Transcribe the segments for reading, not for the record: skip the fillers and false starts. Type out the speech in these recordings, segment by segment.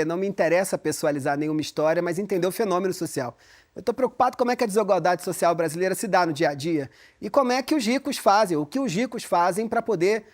Não me interessa pessoalizar nenhuma história, mas entender o fenômeno social. Eu estou preocupado como é que a desigualdade social brasileira se dá no dia a dia e como é que os ricos fazem, o que os ricos fazem para poder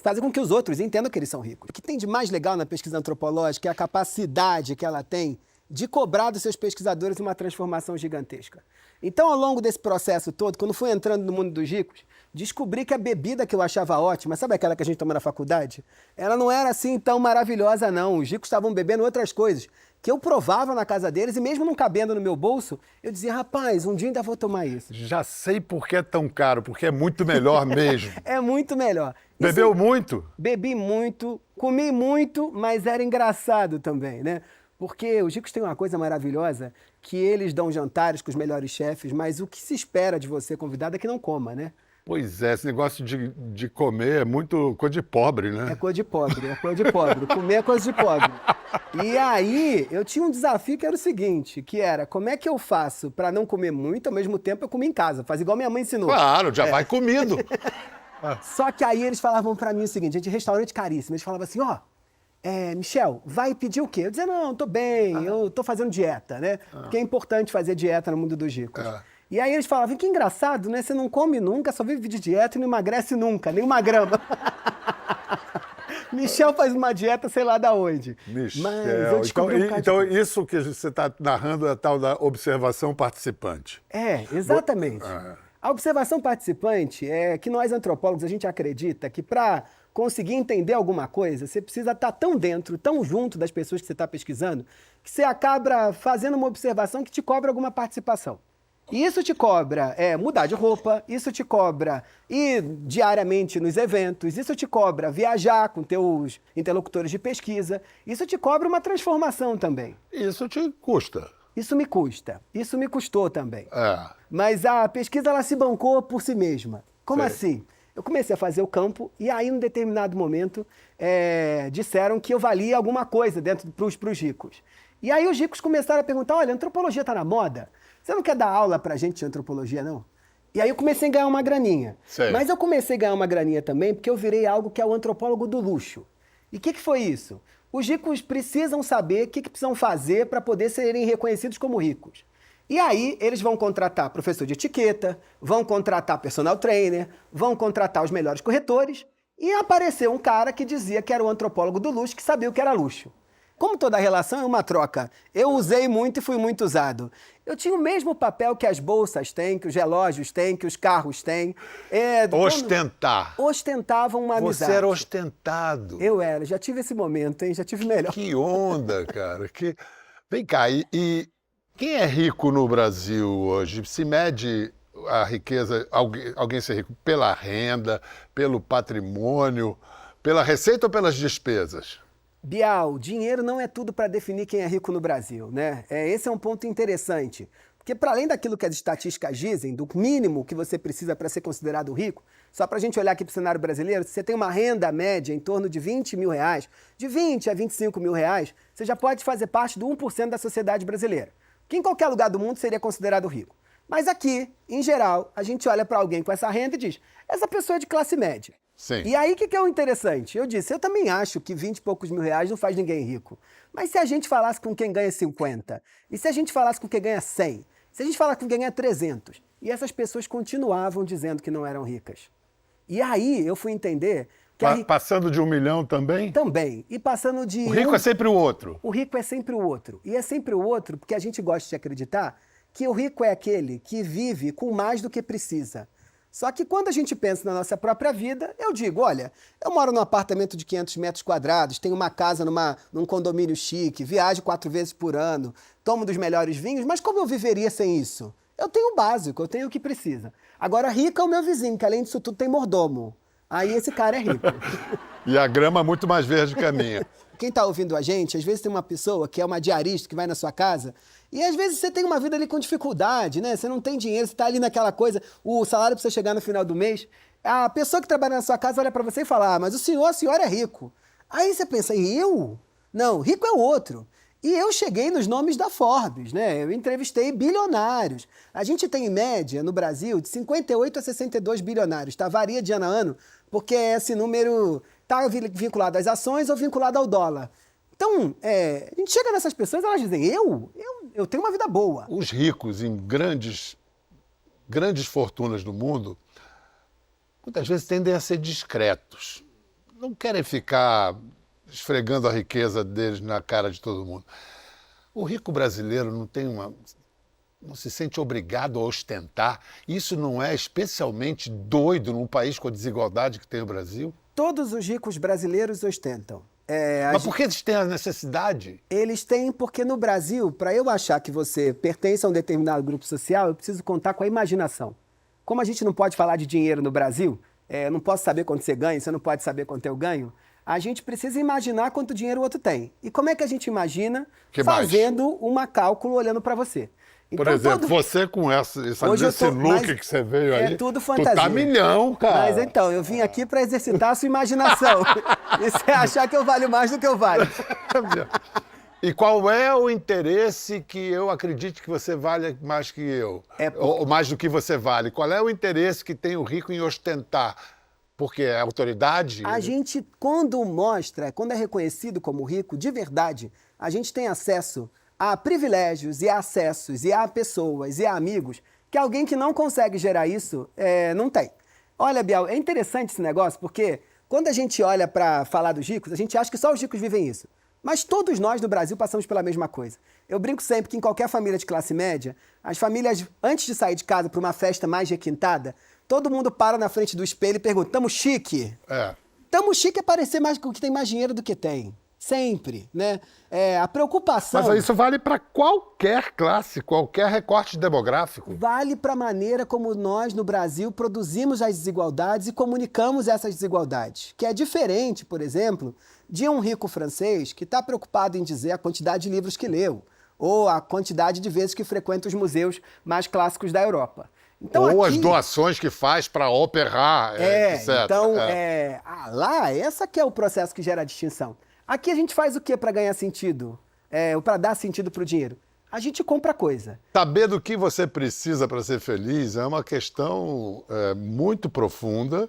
fazer com que os outros entendam que eles são ricos. O que tem de mais legal na pesquisa antropológica é a capacidade que ela tem de cobrar dos seus pesquisadores uma transformação gigantesca. Então, ao longo desse processo todo, quando fui entrando no mundo dos ricos, descobri que a bebida que eu achava ótima, sabe aquela que a gente toma na faculdade? Ela não era assim tão maravilhosa, não. Os ricos estavam bebendo outras coisas que eu provava na casa deles e mesmo não cabendo no meu bolso, eu dizia, rapaz, um dia ainda vou tomar isso. Já sei por que é tão caro, porque é muito melhor mesmo. É muito melhor. Bebeu muito? Bebi muito, comi muito, mas era engraçado também, né? Porque os ricos têm uma coisa maravilhosa, que eles dão jantares com os melhores chefes, mas o que se espera de você, convidado, é que não coma, né? Pois é, esse negócio de comer é muito coisa de pobre, né? É coisa de pobre, é coisa de pobre. Comer é coisa de pobre. E aí, eu tinha um desafio que era o seguinte, que era, como é que eu faço para não comer muito, ao mesmo tempo eu comer em casa? Faz igual minha mãe ensinou. Claro, já vai comido. Só que aí eles falavam para mim o seguinte, gente, restaurante caríssimo, eles falavam assim, ó, Michel, vai pedir o quê? Eu dizia, não, tô bem, eu tô fazendo dieta, né? Porque é importante fazer dieta no mundo dos ricos. E aí eles falavam, que engraçado, né? Você não come nunca, só vive de dieta e não emagrece nunca, nem uma grama. Michel faz uma dieta, sei lá da onde. Michel, mas eu descobri então isso que você está narrando é a tal da observação participante. Exatamente. A observação participante é que nós antropólogos, a gente acredita que para conseguir entender alguma coisa, você precisa estar tão dentro, tão junto das pessoas que você está pesquisando, que você acaba fazendo uma observação que te cobra alguma participação. E isso te cobra mudar de roupa, isso te cobra ir diariamente nos eventos, isso te cobra viajar com teus interlocutores de pesquisa, isso te cobra uma transformação também. Isso te custa. Isso me custa, isso me custou também. Mas a pesquisa ela se bancou por si mesma. Como assim? Eu comecei a fazer o campo e aí, num determinado momento, disseram que eu valia alguma coisa dentro para os ricos. E aí os ricos começaram a perguntar, olha, a antropologia está na moda? Você não quer dar aula pra gente de antropologia, não? E aí eu comecei a ganhar uma graninha. Mas eu comecei a ganhar uma graninha também porque eu virei algo que é o antropólogo do luxo. E o que foi isso? Os ricos precisam saber o que precisam fazer para poder serem reconhecidos como ricos. E aí eles vão contratar professor de etiqueta, vão contratar personal trainer, vão contratar os melhores corretores e apareceu um cara que dizia que era o antropólogo do luxo, que sabia o que era luxo. Como toda relação é uma troca, eu usei muito e fui muito usado. Eu tinha o mesmo papel que as bolsas têm, que os relógios têm, que os carros têm. Ostentar. Ostentavam uma amizade. Você era ostentado. Eu era, já tive esse momento, hein? Já tive melhor. Que onda, cara. Vem cá, e quem é rico no Brasil hoje? Se mede a riqueza, alguém ser rico pela renda, pelo patrimônio, pela receita ou pelas despesas? Bial, dinheiro não é tudo para definir quem é rico no Brasil, né? Esse é um ponto interessante. Porque para além daquilo que as estatísticas dizem, do mínimo que você precisa para ser considerado rico, só para a gente olhar aqui para o cenário brasileiro, se você tem uma renda média em torno de 20 mil reais, de 20 a 25 mil reais, você já pode fazer parte do 1% da sociedade brasileira, que em qualquer lugar do mundo seria considerado rico. Mas aqui, em geral, a gente olha para alguém com essa renda e diz, essa pessoa é de classe média. Sim. E aí, o que é o interessante? Eu disse, eu também acho que 20 e poucos mil reais não faz ninguém rico. Mas se a gente falasse com quem ganha 50, e se a gente falasse com quem ganha 100, se a gente falasse com quem ganha 300, e essas pessoas continuavam dizendo que não eram ricas. E aí, eu fui entender que passando de 1 milhão também? Também. E passando de... O rico é sempre o outro. O rico é sempre o outro. E é sempre o outro porque a gente gosta de acreditar que o rico é aquele que vive com mais do que precisa. Só que quando a gente pensa na nossa própria vida, eu digo, olha, eu moro num apartamento de 500 metros quadrados, tenho uma casa num condomínio chique, viajo 4 vezes por ano, tomo dos melhores vinhos, mas como eu viveria sem isso? Eu tenho o básico, eu tenho o que precisa. Agora, rico é o meu vizinho, que além disso tudo tem mordomo. Aí esse cara é rico. E a grama é muito mais verde que a minha. Quem está ouvindo a gente, às vezes tem uma pessoa que é uma diarista que vai na sua casa e às vezes você tem uma vida ali com dificuldade, né? Você não tem dinheiro, você está ali naquela coisa, o salário precisa chegar no final do mês. A pessoa que trabalha na sua casa olha para você e fala, mas a senhora é rico. Aí você pensa, e eu? Não, rico é o outro. E eu cheguei nos nomes da Forbes, né? Eu entrevistei bilionários. A gente tem, em média, no Brasil, de 58 a 62 bilionários, tá? Varia de ano a ano, porque esse número tá vinculado às ações ou vinculado ao dólar. Então, a gente chega nessas pessoas e elas dizem, eu tenho uma vida boa. Os ricos em grandes fortunas do mundo, muitas vezes tendem a ser discretos. Não querem ficar esfregando a riqueza deles na cara de todo mundo. O rico brasileiro não se sente obrigado a ostentar. Isso não é especialmente doido num país com a desigualdade que tem o Brasil? Todos os ricos brasileiros ostentam. Mas por que eles têm a necessidade? Eles têm, porque no Brasil, para eu achar que você pertence a um determinado grupo social, eu preciso contar com a imaginação. Como a gente não pode falar de dinheiro no Brasil, eu não posso saber quanto você ganha, você não pode saber quanto eu ganho, a gente precisa imaginar quanto dinheiro o outro tem. E como é que a gente imagina? Fazendo um cálculo olhando para você. Por exemplo, você com esse look que você veio aí, é tudo fantasia. Tu tá milhão, cara. Mas então, eu vim aqui para exercitar a sua imaginação. E você achar que eu valho mais do que eu valho. E qual é o interesse que eu acredite que você vale mais que eu? Ou mais do que você vale? Qual é o interesse que tem o rico em ostentar? Porque é autoridade? A gente, quando é reconhecido como rico, de verdade, a gente tem acesso a privilégios e a acessos e a pessoas e a amigos que alguém que não consegue gerar isso não tem. Olha, Bial, é interessante esse negócio porque quando a gente olha para falar dos ricos, a gente acha que só os ricos vivem isso. Mas todos nós no Brasil passamos pela mesma coisa. Eu brinco sempre que em qualquer família de classe média, as famílias, antes de sair de casa para uma festa mais requintada, todo mundo para na frente do espelho e pergunta, tamo chique? Tamo chique é parecer mais que tem mais dinheiro do que tem. Sempre, né? A preocupação... Mas isso vale para qualquer classe, qualquer recorte demográfico. Vale para a maneira como nós, no Brasil, produzimos as desigualdades e comunicamos essas desigualdades. Que é diferente, por exemplo, de um rico francês que está preocupado em dizer a quantidade de livros que leu ou a quantidade de vezes que frequenta os museus mais clássicos da Europa. Então, ou aqui, as doações que faz para operar, etc. Então, lá, essa que é o processo que gera a distinção. Aqui a gente faz o que para ganhar sentido? Para dar sentido para o dinheiro? A gente compra coisa. Saber do que você precisa para ser feliz é uma questão muito profunda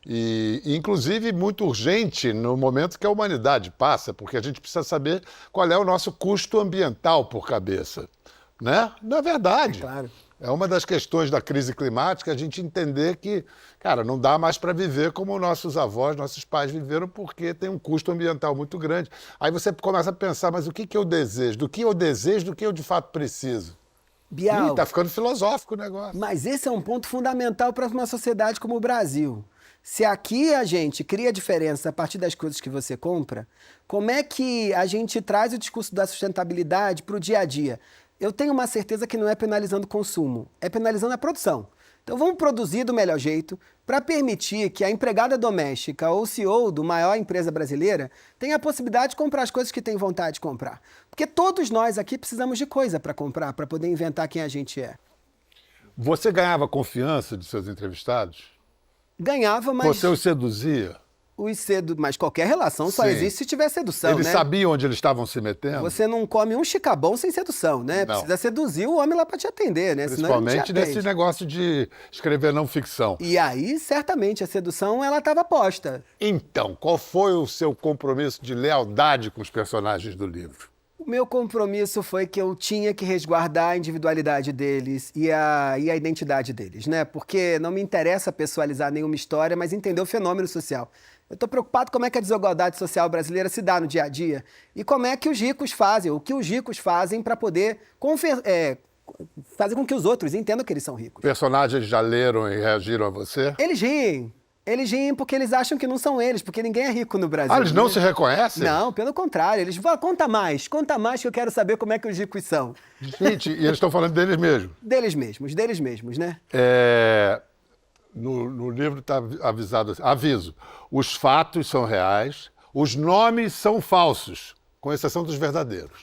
e, inclusive, muito urgente no momento que a humanidade passa, porque a gente precisa saber qual é o nosso custo ambiental por cabeça. Né? Não é verdade. Claro. É uma das questões da crise climática a gente entender que, cara, não dá mais para viver como nossos avós, nossos pais viveram, porque tem um custo ambiental muito grande. Aí você começa a pensar, mas o que eu desejo? Do que eu desejo, do que eu de fato preciso? Bial, tá ficando filosófico o negócio. Mas esse é um ponto fundamental para uma sociedade como o Brasil. Se aqui a gente cria diferença a partir das coisas que você compra, como é que a gente traz o discurso da sustentabilidade para o dia a dia? Eu tenho uma certeza que não é penalizando o consumo, é penalizando a produção. Então vamos produzir do melhor jeito para permitir que a empregada doméstica ou o CEO do maior empresa brasileira tenha a possibilidade de comprar as coisas que tem vontade de comprar. Porque todos nós aqui precisamos de coisa para comprar, para poder inventar quem a gente é. Você ganhava confiança de seus entrevistados? Ganhava, mas... Você os seduzia? Mas qualquer relação só existe se tiver sedução, Eles sabiam onde eles estavam se metendo? Você não come um chicabão sem sedução, né? Não. Precisa seduzir o homem lá para te atender, né? Principalmente nesse negócio de escrever não ficção. E aí, certamente, a sedução, ela estava posta. Então, qual foi o seu compromisso de lealdade com os personagens do livro? O meu compromisso foi que eu tinha que resguardar a individualidade deles e a identidade deles, né? Porque não me interessa pessoalizar nenhuma história, mas entender o fenômeno social. Eu estou preocupado como é que a desigualdade social brasileira se dá no dia a dia e como é que os ricos fazem, o que os ricos fazem para poder fazer com que os outros entendam que eles são ricos. Personagens já leram e reagiram a você? Eles riem. Eles riem porque eles acham que não são eles, porque ninguém é rico no Brasil. Eles não se reconhecem? Não, pelo contrário. Eles falam, conta mais que eu quero saber como é que os ricos são. Gente, e eles estão falando deles mesmos? Deles mesmos, né? No livro está avisado assim, aviso, os fatos são reais, os nomes são falsos, com exceção dos verdadeiros.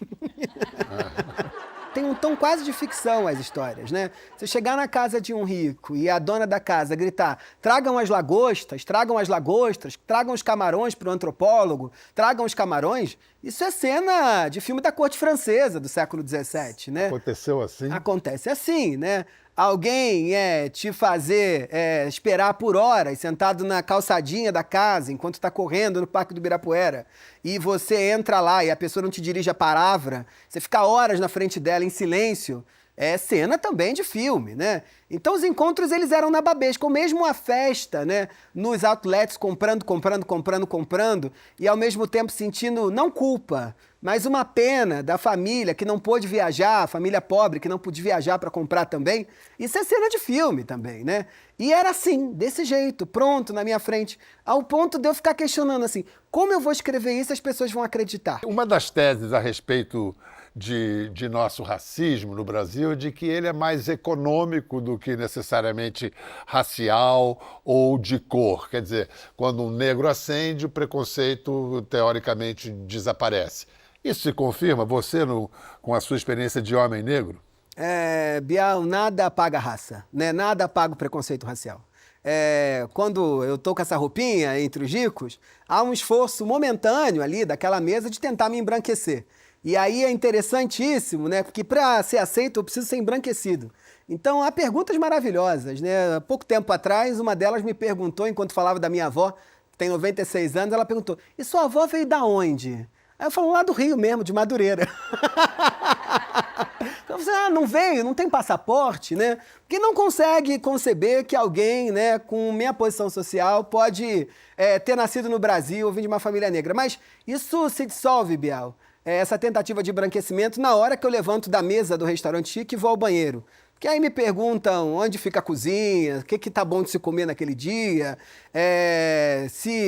Tem um tom quase de ficção as histórias, né? Você chegar na casa de um rico e a dona da casa gritar, tragam as lagostas, tragam os camarões para o antropólogo, tragam os camarões, isso é cena de filme da corte francesa do século XVII, né? Aconteceu assim? Acontece assim, né? alguém te fazer esperar por horas sentado na calçadinha da casa enquanto está correndo no Parque do Ibirapuera e você entra lá e a pessoa não te dirige a palavra, você fica horas na frente dela em silêncio, é cena também de filme, né? Então os encontros eles eram na babesca, ou mesmo a festa, né? Nos outlets comprando e ao mesmo tempo sentindo não culpa, mas uma pena da família que não pôde viajar, a família pobre que não pôde viajar para comprar também. Isso é cena de filme também, né? E era assim, desse jeito, pronto, na minha frente, ao ponto de eu ficar questionando assim, como eu vou escrever isso e as pessoas vão acreditar? Uma das teses a respeito de nosso racismo no Brasil é de que ele é mais econômico do que necessariamente racial ou de cor. Quer dizer, quando um negro acende, o preconceito teoricamente desaparece. Isso se confirma, você, com a sua experiência de homem negro? Bial, nada apaga a raça, né? Nada apaga o preconceito racial. Quando eu tô com essa roupinha entre os ricos, há um esforço momentâneo ali daquela mesa de tentar me embranquecer. E aí é interessantíssimo, né? Porque para ser aceito eu preciso ser embranquecido. Então há perguntas maravilhosas, né? Há pouco tempo atrás, uma delas me perguntou, enquanto falava da minha avó, que tem 96 anos, ela perguntou, e sua avó veio da onde? Aí eu falo, lá do Rio mesmo, de Madureira. Então você, não veio, não tem passaporte, né? Porque não consegue conceber que alguém, né, com minha posição social pode ter nascido no Brasil ou vir de uma família negra. Mas isso se dissolve, Bial. Essa tentativa de embranquecimento na hora que eu levanto da mesa do restaurante chique e vou ao banheiro. Porque aí me perguntam onde fica a cozinha, o que tá bom de se comer naquele dia,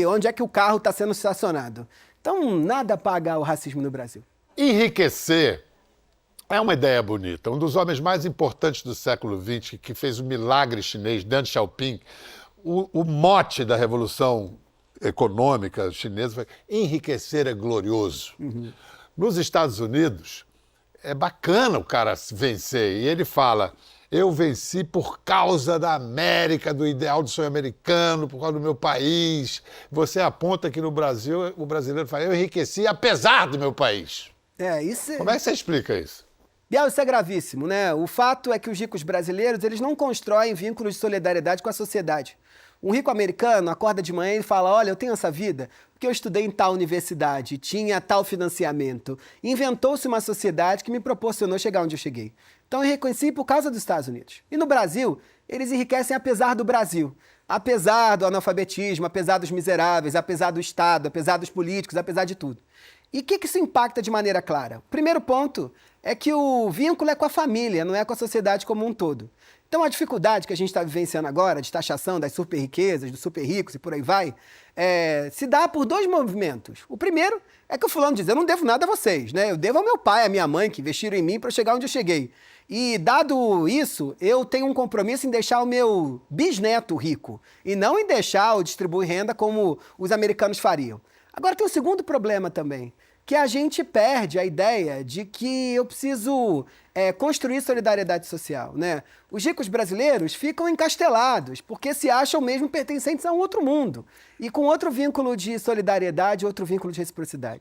onde é que o carro está sendo estacionado. Então, nada apaga o racismo no Brasil. Enriquecer é uma ideia bonita. Um dos homens mais importantes do século XX, que fez o milagre chinês, Deng Xiaoping, o mote da Revolução Econômica chinesa foi enriquecer é glorioso. Uhum. Nos Estados Unidos, é bacana o cara vencer. E ele fala, eu venci por causa da América, do ideal do sonho americano, por causa do meu país. Você aponta que no Brasil, o brasileiro fala, eu enriqueci apesar do meu país. Como é que você explica isso? Bial, isso é gravíssimo, né? O fato é que os ricos brasileiros, eles não constroem vínculos de solidariedade com a sociedade. Um rico americano acorda de manhã e fala, olha, eu tenho essa vida porque eu estudei em tal universidade, tinha tal financiamento. Inventou-se uma sociedade que me proporcionou chegar onde eu cheguei. Então eu reconheci por causa dos Estados Unidos. E no Brasil, eles enriquecem apesar do Brasil. Apesar do analfabetismo, apesar dos miseráveis, apesar do Estado, apesar dos políticos, apesar de tudo. E o que isso impacta de maneira clara? O primeiro ponto é que o vínculo é com a família, não é com a sociedade como um todo. Então a dificuldade que a gente está vivenciando agora, de taxação das super riquezas, dos super ricos e por aí vai, se dá por dois movimentos. O primeiro é que o fulano diz, eu não devo nada a vocês, né? Eu devo ao meu pai, à minha mãe, que investiram em mim para chegar onde eu cheguei. E dado isso, eu tenho um compromisso em deixar o meu bisneto rico e não em deixar ou distribuir renda como os americanos fariam. Agora tem um segundo problema também, que a gente perde a ideia de que eu preciso construir solidariedade social, né? Os ricos brasileiros ficam encastelados porque se acham mesmo pertencentes a um outro mundo e com outro vínculo de solidariedade, outro vínculo de reciprocidade.